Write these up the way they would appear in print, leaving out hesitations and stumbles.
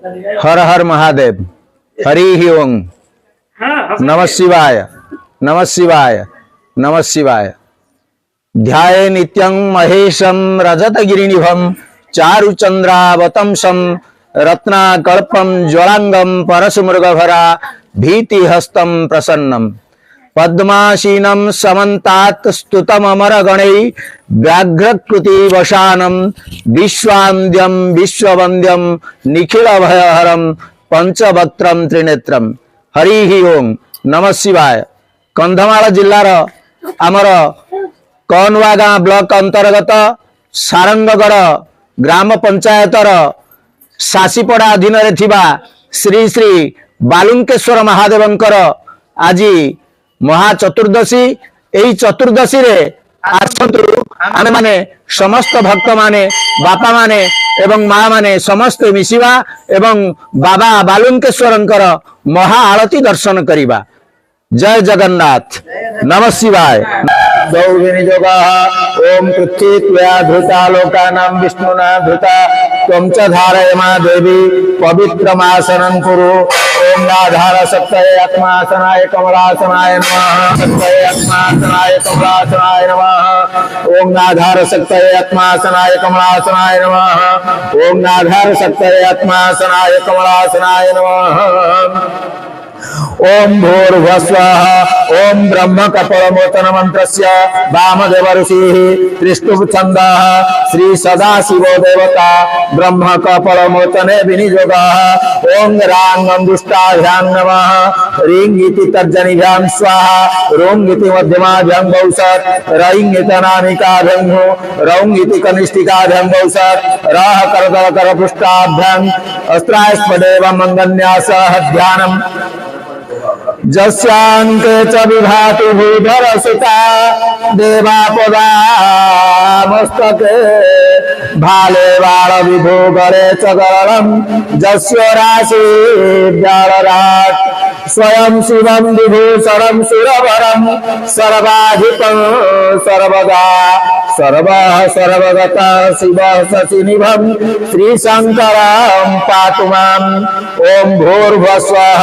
हर हर महादेव। हरि ओम। नमः शिवाय, नमः शिवाय, नमः शिवाय। ध्याये नित्यं महेशं रजतगिरिनिभं चारुचंद्रावतंसं रत्नाकल्पं ज्वलांगं परशुमृगभरा भीतिहस्तं प्रसन्नं पद्मासीनं समन्तात् स्तुतममरगणैः व्याघ्रकृति वशानं विश्वान्द्यं विश्ववन्द्यं निखिलभयहरं पंचवक्त्रं त्रिनेत्रं। हरि ओम। नमः शिवाय। कंधमाल जिल्लार आमर कौनवा ब्लॉक अंतर्गत सारंगगढ़ ग्राम पंचायतर सासीपड़ा अधीन श्री श्री बालुंकेश्वर महादेवंकर आज महाचतुर्दशी। यही चतुर्दशी रे आसतु आमे माने समस्त भक्त माने बापा माने एवं माँ माने समस्त मिशिवा एवं बाबा बालुंकेश्वरंकर महा आरती दर्शन करिबा। जय जगन्नाथ। नमः शिवाय। ओम पृथ्वी त्वया धृता लोकानां विष्णुना धृता त्वं च धारय मा देवी पवित्रमासनं कुरु। ओम नाधार सप्तये आत्मासनाय कमलासनाय नमः। सप्तये आत्मासनाय कमलासनाय नमः। ओम नाधार सप्तये आत्मासनाय कमलासनाय नमः। ओम नाधार सप्तये आत्मासनाय कमलासनाय नमः। ओम भूर्भुवस्वः। ओम ब्रह्म कपालमोचन मंत्रस्य वामदेव ऋषिः त्रिष्टुप छन्दः श्री सदाशिवो देवता ब्रह्म कपालमोचने विनियोगः। ओम रांग अंगुष्ठाभ्यां नमः। रींग इति तर्जनीभ्यां स्वाहा। रोंग इति मध्यमाभ्यां वौसत्। रईंग इति अनामिकाभ्यां रौंग इति कनिष्ठिकाभ्यां वौसत्। राह करदल करपुष्टाभ्यां अस्त्रास्पदेव मंगन्यासः ध्यानम्। जस्यांके च विभाति भूधर सुता देवापदा मस्तके भाले बाल विभोगरे च गरलम जस्य राशि व्यालराट स्वयं शिवं विभूषणं सुरवरं सर्वाधिकं सर्वदा सर्वः सर्वगता शिवः शशिनिभं श्रीशंकरं पातु माम्। ओम भूर्भुवस्वः।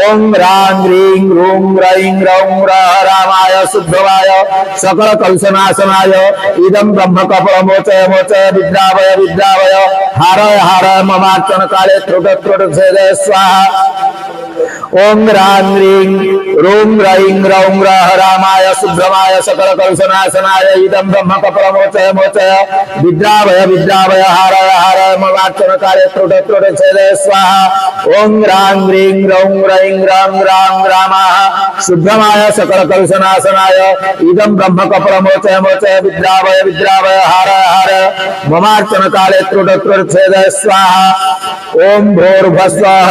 ओम रां ह्रीं रूं रईं रौं रः रामाय शुद्धवाय सकल कलुषनाशनाय इदं ब्रह्म कपालमोचय मोचय विद्रावय विद्रावय हारय हारय ममार्चन काले त्रुट त्रुट छेदय स्वाहा। ओम रां ह्रीं रूं रईं रौं रः रामाय शुद्धवाय सकल कलुषनाशनाय इदं ब्रह्म कपालमोचय मोचय विद्रावय विद्रावय हारय हारय ममार्चन काले त्रुट त्रुट छेदय स्वाहा। ओम रां ह्रीं रौं रईं रं रां रामः शुद्धमाय सकल कलुषनाशनाय इदं ब्रह्म कपालमोचय मोचय विद्रावय विद्रावय हारय हारय ममार्चन काले त्रुट त्रुट छेदय स्वाहा। ओम भूर्भुवस्वः।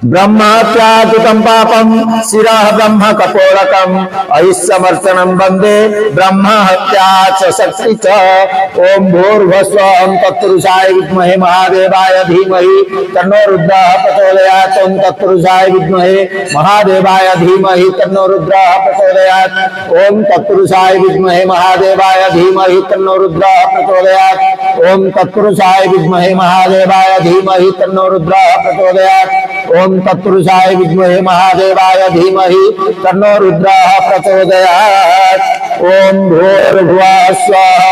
ब्रह्मत्याकृतं पापं शिरः ब्रह्म कपोलकम् अहिस्समर्चनं वन्दे ब्रह्म हत्या च शक्ति च। ओम भूर्भुवस्वः। तत्पुरुषाय विद्महे महादेवाय धीमहि तन्नो रुद्रः प्रचोदयात्। ओम तत्पुरुषाय विद्महे महादेवाय धीमहि तन्नो रुद्रः प्रचोदयात्। ओम तत्पुरुषाय विद्महे महादेवाय धीमहि तन्नो रुद्रः प्रचोदयात्। ओम तत्पुरुषाय विद्महे महादेवाय धीमहि तन्नो रुद्रः प्रचोदयात्। ओम तत्पुरुषाय विद्महे महादेवाय धीमहि तन्नो रुद्रः प्रचोदयात्। ओम भूर्भुवः स्वः।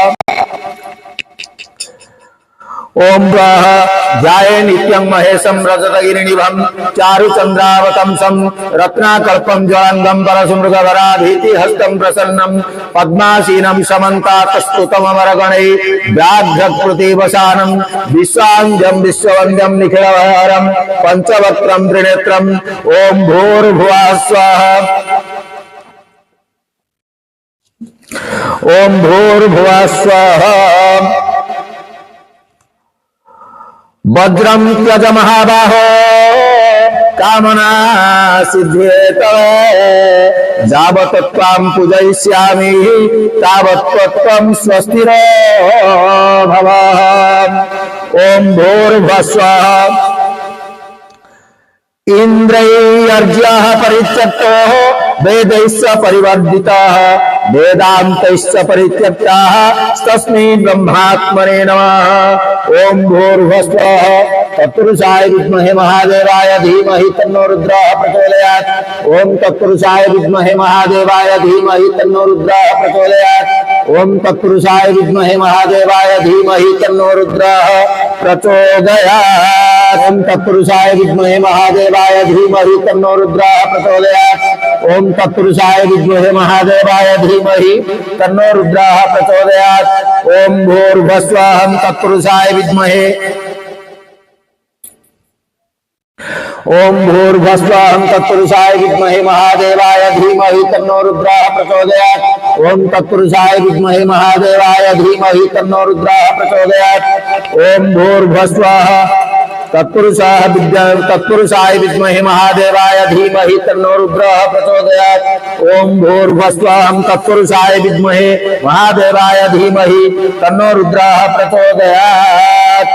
ओम ध्याये नित्यं महेशं रजतगिरिनिभं चारुचंद्रावतंसं रत्नाकल्पं ज्वलंगं परशुमृगभरा भीतिहस्तं प्रसन्नं पद्मासीनं समन्तात् स्तुतममरगणैः व्याघ्रकृतिवसानं विश्वान्द्यं विश्ववन्द्यं निखिलभयहरं पंचवक्त्रं त्रिनेत्रम्। ओम भूर्भुवः स्वः। ओम भूर्भुवः स्वः। वज्रं त्यज महाबाहो कामना सिद्ध्येत जावत् त्वां पूजयिष्यामि तावत् त्वं स्वस्तिरो भव। ओम भूर्भुवः स्वः। इंद्रैर्यर्ज्यः परित्यक्तो वेदैश्च परिवर्धितः वेदान्तैश्च परित्यक्तः तस्मै ब्रह्मात्मने नमः। ओम भूर्भुवः स्वः। तत्पुरुषाय विद्महे महादेवाय धीमहि तन्नो रुद्रः प्रचोदयात्। ओम तत्पुरुषाय विद्महे महादेवाय धीमहि तन्नो रुद्रः प्रचोदयात्। ओम तत्पुरुषाय विद्महे महादेवाय धीमहि तन्नो रुद्रः प्रचोदयात्। ओम तत्पुरुषाय विद्महे महादेवाय धीमहि तन्नो रुद्रः प्रचोदयात्। ओम तत्पुरुषाय विद्महे महादेवाय धीमहि तन्नो रुद्रः प्रचोदयात्। ओम भूर्भुवस्सुवः तत्पुरुषाय विद्महे ओम भूर्भुवस्सुवः तत्पुरुषाय विद्महे महादेवाय धीमहि तन्नो रुद्रः प्रचोदयात्। ओम तत्पुरुषाय विद्महे महादेवाय धीमहि तन्नो रुद्रः प्रचोदयात्। ओम भूर्भुवस्सुवः तत्पुरुषाय विद्महे महादेवाय धीमहि तन्नो रुद्रः प्रचोदयात्। ओम भूर्भुवस्सुवः तत्पुरुषाय विद्महे महादेवाय धीमहि तन्नो रुद्रः प्रचोदयात्।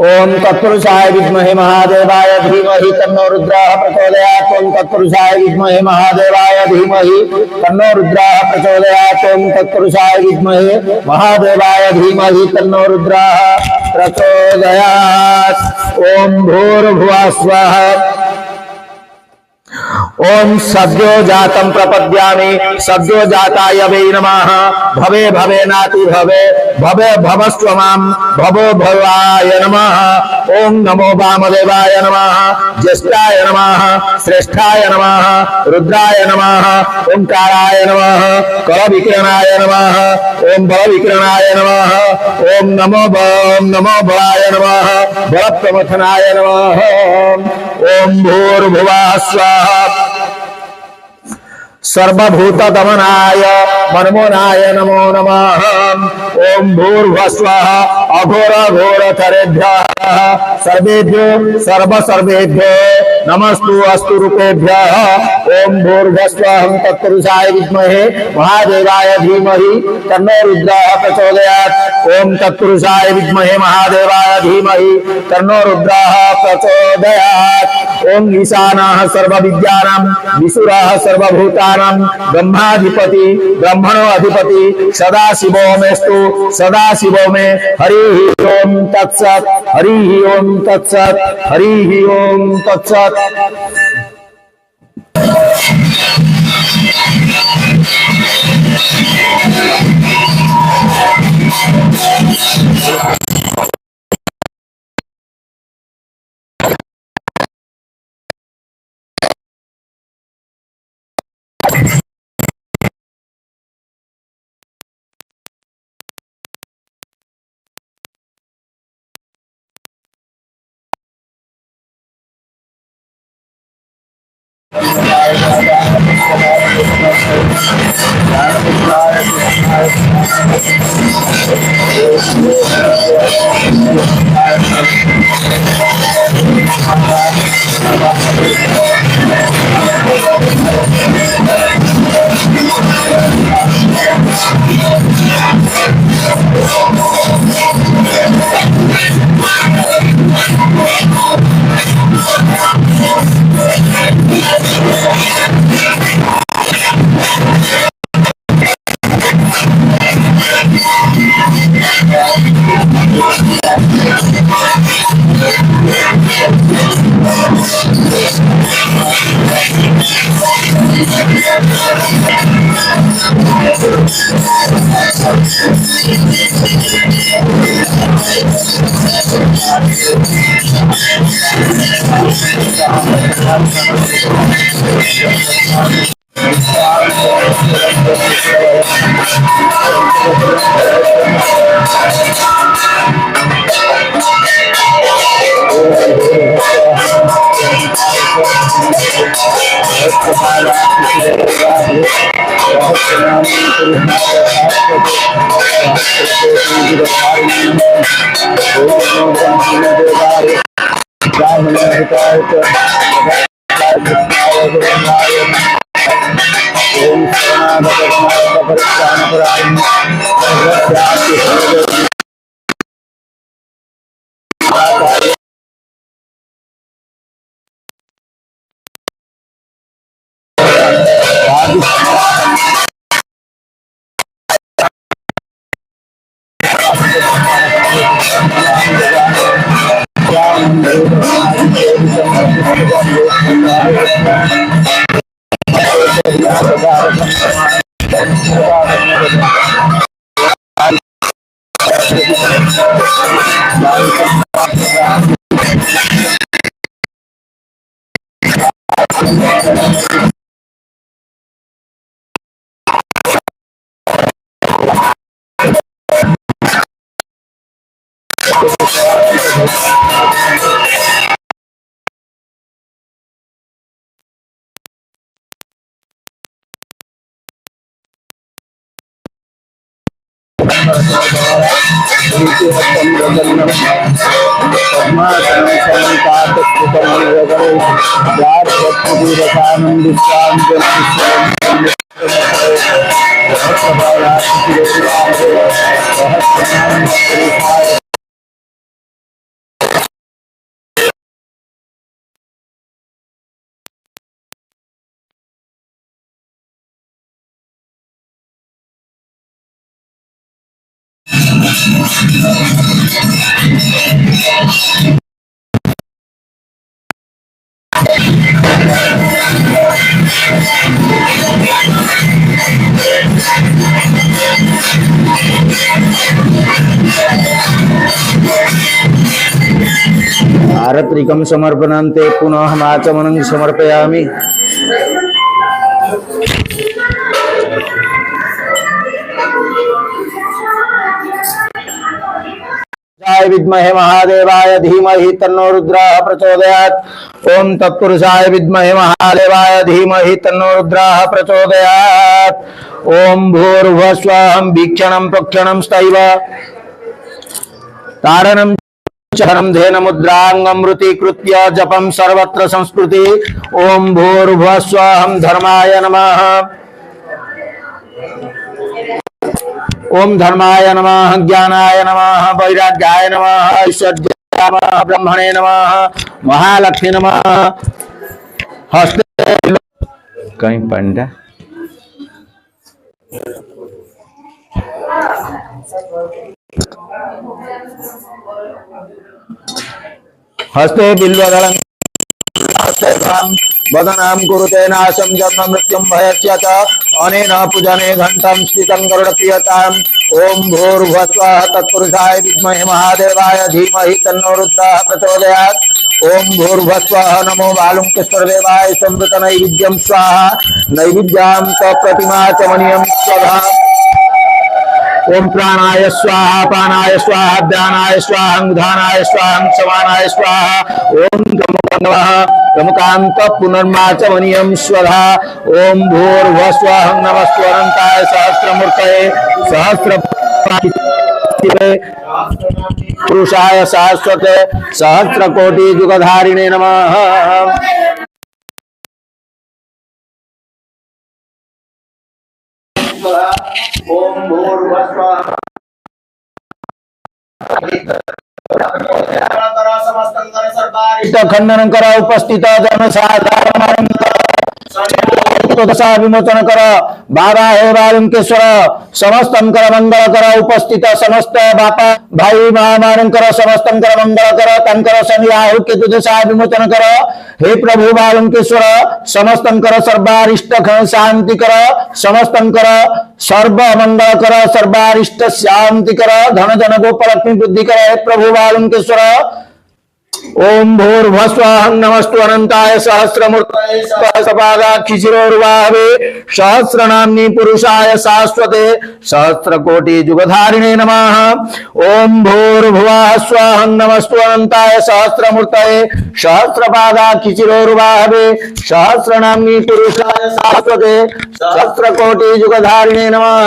ओम तत्पुरुषाय विद्महे महादेवाय धीमहि तन्नो रुद्रः प्रचोदयात्। ओम तत्पुरुषाय विद्महे महादेवाय धीमहि तन्नो रुद्रः प्रचोदयात्। ओम तत्पुरुषाय विद्महे महादेवाय धीमहि तन्नो रुद्रः प्रचोदयात्। ओम भूर्भुवः स्वः ओम सद्यो जातं प्रपद्यामि सद्यो जाताय वै नमः। भवे भवे नाति भवे भवे भवस्व मां भवो भवाय नमः। ओम नमो वामदेवाय नमः ज्येष्ठाय नमः श्रेष्ठाय नमः रुद्राय नमः ओंकाराय नमः कलविकिरणाय नमः ओम बलविकिरणाय नमः। ओम नमो बलाय नमः बलप्रमथनाय नमः। ओम भूर्भुवः स्वः सर्वभूत दमनाय मनमोनाय नमो नमः। ओम भूर्भुवः स्वः अघोर घोर तरेभ्यः सर्वेभ्यो सर्वेभ्यो नमस्तु अस्तु रूपेभ्यः। ओम भूर्भुवः स्वः तत्पुरुषाय विद्महे महादेवाय धीमहि तन्नो रुद्रः प्रचोदयात्। ओम तत्पुरुषाय विद्महे महादेवाय धीमहि तन्नो रुद्रः प्रचोदयात्। ओम ईशानः सर्वविद्यानां विसुरः सर्वभूतानां ब्रह्माधिपति ब्रह्मणो अधिपति सदाशिवो मेस्तु सदाशिवो मे। हरि ओम तत्सत् हरि ओम तत्सत् हरि ओम तत्सत्। आरत्रिकं समर्पणान्ते पुनः माचमनं समर्पयामि। विद्महे महादेवाय धीमहि तन्नो रुद्रः प्रचोदयात्। ओम तत्पुरुषाय विद्महे महादेवाय धीमहि तन्नो रुद्रः प्रचोदयात्। ओम भूर्भुवस्वः वीक्षणं प्रक्षणं स्तैव तारणं चरणं धेन मुद्रांगमृतीकृत्य जपं सर्वत्र संस्कृति। ओम भूर्भुवस्वः धर्माय नमः। ओम धर्माय नमः, ज्ञानाय नमः, वैराग्याय नमः, ऐश्वर्याय नमः, ब्रह्मणे नमः, महालक्ष्मी नमः। हस्ते कहीं पंडा हस्ते बिल्वदलं वदनां कुरुते नाशं जन्म मृत्युं भयस्य च अनेन पूजने घंटां स्थितं गरुडप्रियताम्। ओम भूर्भुवस्वः तत्पुरुषाय विद्महे महादेवाय धीमहि तन्नो रुद्रः प्रचोदयात्। ओम भूर्भुवस्वः नमो बालुंकेश्वरदेवाय संवृत नैवेद्यं स्वाहा नैवेद्यां च प्रतिमा च मणियं स्वधा। ओम प्राणाय स्वाहा पानाय स्वाहा ध्यानाय स्वाहा उधानाय स्वाहा समानाय स्वाहा। ओम प्रमुखांत पुनर्माचमनियम स्वधा। ओम भूर्भुवस्वः नमस्वरंताय सहस्रमूर्तये सहस्र पुरुषाय शाश्वते सहस्रकोटि युगधारिणे नमः। ओम भूर्भुवस्वः खंडन कर उपस्थित जनसाधारण दशा विमोचन कर बाबा हे बालुंकेश्वर समस्त कर मंगल कर उपस्थित समस्त बापा भाई महामान समस्त कर मंगल कर तंकर शनि राहु केतु दशा विमोचन कर। हे प्रभु बालुंकेश्वर समस्त कर सर्वारिष्ट शांति कर समस्त कर सर्व मंगल कर सर्वारिष्ट शांति कर धन जन गोपलक्ष्मी बुद्धि कर। हे प्रभु बालुंकेश्वर ओम भूर्भुवस्वः नमस्तु अनंताय सहस्रमूर्तये सहस्रपादाक्षिशिरोर्वाहवे सहस्रनाम्नि पुरुषाय शाश्वते सहस्रकोटि युगधारिणे नमः। ओम भूर्भुवस्वः नमस्तु अनंताय सहस्रमूर्तये सहस्रपादाक्षिशिरोर्वाहवे सहस्रनाम्नि पुरुषाय शाश्वते सहस्रकोटि युगधारिणे नमः।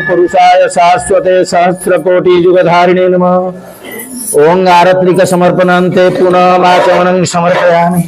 पुरुषाय शाश्वते सहस्रकोटि युगधारिणे नमः। ओंगारत्रिक समर्पणान्ते पुनः माचमनं समर्पयामि।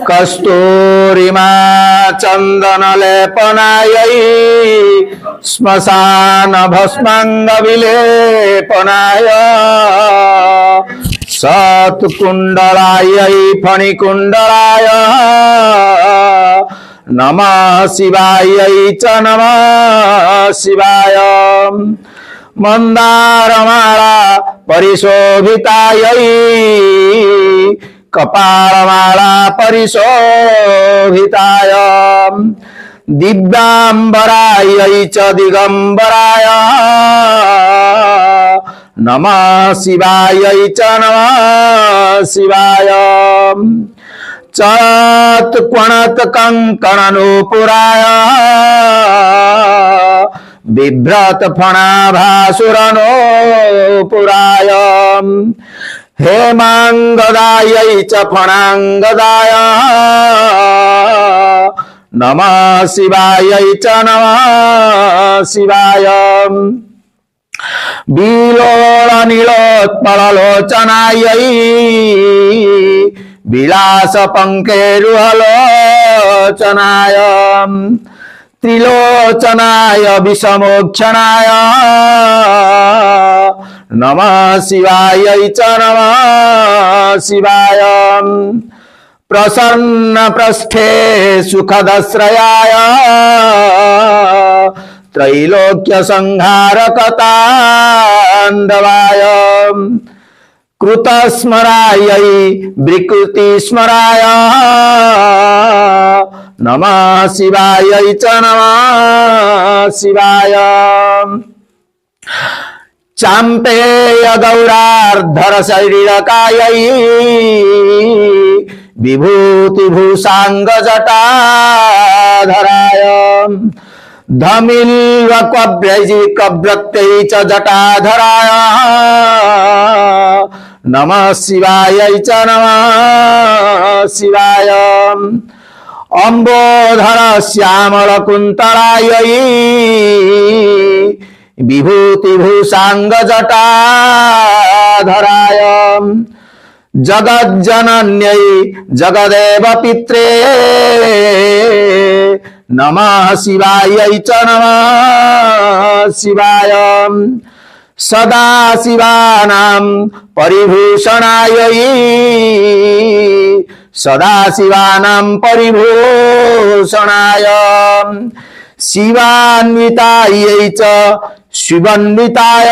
कस्तूरिमा चंदन लेपनायै श्मशान भस्मांग विलेपनाय सत्कुंडलायै फणिकुंडलाय नमः शिवायै च नमः शिवाय। मंदारमाला परिशोभितायै कपालमाला परिशोभिताय दिव्यांबरायै च दिगंबराय नमः शिवायै च नमः शिवाय। चलत क्वणत कंकण नूपुराय बिभ्रत फणाभासुर नूपुराय हेमांगदायै च फणांगदाय नमः शिवायै च नमः शिवाय। बिलोल नीलोत्पललोचनायै विलास पंकेरुहलोचनाय त्रिलोचनाय विषमोक्षणाय नमः शिवायै च नमः शिवाय। प्रसन्न पृष्ठे सुखदश्रयाय त्रैलोक्य संहारकतांडवाय कृतस्मरायै विकृति स्मराय नमः शिवायै च नमः शिवाय। चाम्पेय गौरार्धर शरीरकायै विभूति भूषांग जटाधराय धमिल्व कव्यजी कव्रत्यै च जटाधराय नमः शिवायै च नमः शिवाय। अम्बोधर श्यामल कुंतलायै विभूति भूषांग जटाधराय जगज्जनन्यै जगदेव पित्रे नमः शिवायै च नमः शिवाय। सदा शिवानां परिभूषणायै सदा शिवानां परिभूषणाय शिवान्वितायै च शिवान्विताय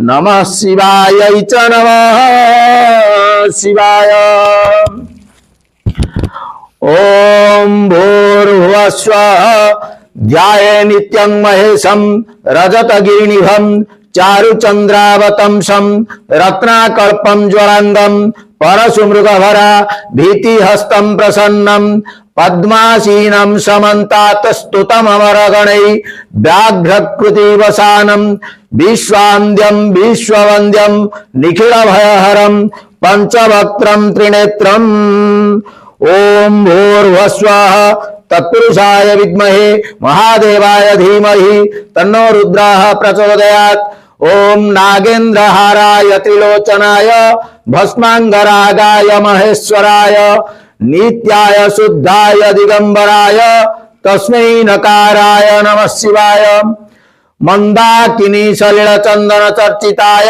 नमः शिवायै च नमः शिवाय। ओम भूर्भुवस्वः ध्याये नित्यं महेशं रजतगिरिनिभं चारुचंद्रावतंसं रत्नाकल्पं ज्वलंदं परशुमृगभरा भीतिहस्तं प्रसन्नं पद्मासीनं समन्तात् स्तुतममरगणै व्याघ्रकृतिवसानं विश्वान्द्यं विश्ववन्द्यं निखिलभयहरं पंचवक्त्रं त्रिनेत्रम्। ओम भूर्भुवस्वः तत्पुरुषाय विद्महे महादेवाय धीमहि तन्नो रुद्रः प्रचोदयात्। ओम नागेन्द्रहाराय त्रिलोचनाय भस्मांगरागाय महेश्वराय नित्याय शुद्धाय दिगंबराय तस्मै नकाराय नमः शिवाय। मंदाकिनी सलिल चंदन चर्चिताय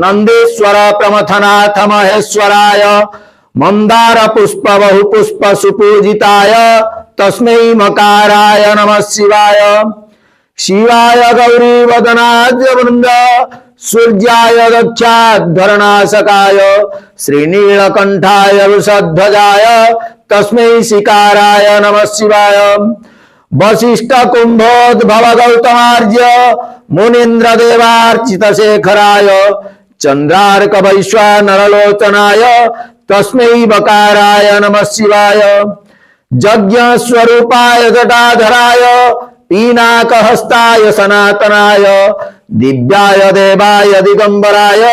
नंदीश्वर प्रमथनाथ महेश्वराय मंदार पुष्प बहु पुष्प सुपूजिताय तस्मै मकाराय नमः शिवाय। शिवाय गौरी वदनाय वृंद सूर्याय दक्षाधरणासकाय श्रीनीलकंठाय वृषध्वजाय तस्मै शिकाराय नमः शिवाय। वशिष्ठ कुंभोद्भव गौतमार्य मुनीन्द्र देवार्चित शेखराय चंद्रार्क वैश्वानरलोचनाय तस्मै बकाराय नमः शिवाय। यज्ञ स्वरूपाय जटाधराय पीनाकहस्ताय सनातनाय दिव्याय देवाय दिगंबराय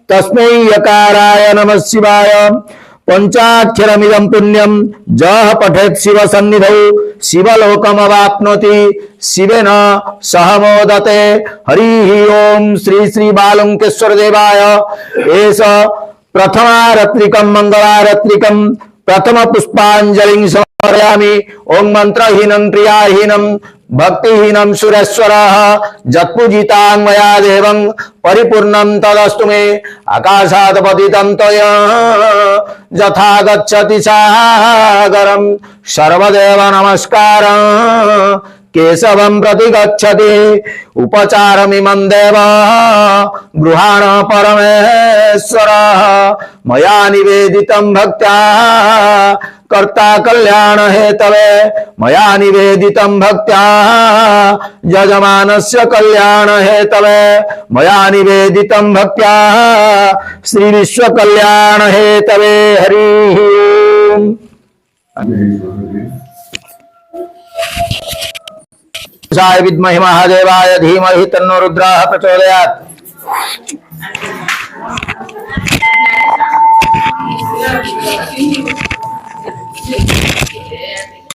तस्मै यकाराय नमः शिवाय। पंचाक्षरमिदं पुण्यं जः पठेत् शिव सन्निधौ शिवलोकमवाप्नोति शिवेन सह मोदते। हरि ओम श्री श्री बालंकेश्वर देवाय एष प्रथमारत्रिकं मंगलारत्रिकं प्रथम पुष्पांजलिं समर्पयामि। ओम मंत्रहीनं क्रियाहीनं भक्तिहीनं सुरेश्वरः जत्पूजितां मया देवं परिपूर्णं तदस्तु मे। आकाशात् पतितं त्वया यथा गच्छति सागरं सर्वदेव नमस्कारं केशवं प्रति गच्छति। उपचारमिमं देव गृहाण परमेश्वरः मया निवेदितं भक्त्या कर्ता कल्याण हेतवे। मया निवेदितं भक्त्या यजमानस्य कल्याण हेतवे। मया निवेदितं भक्त्या श्री विश्व कल्याण हेतवे। हरि ओम। विद्महे महादेवाय धीमहि तन्नो रुद्रः प्रचोदयात्।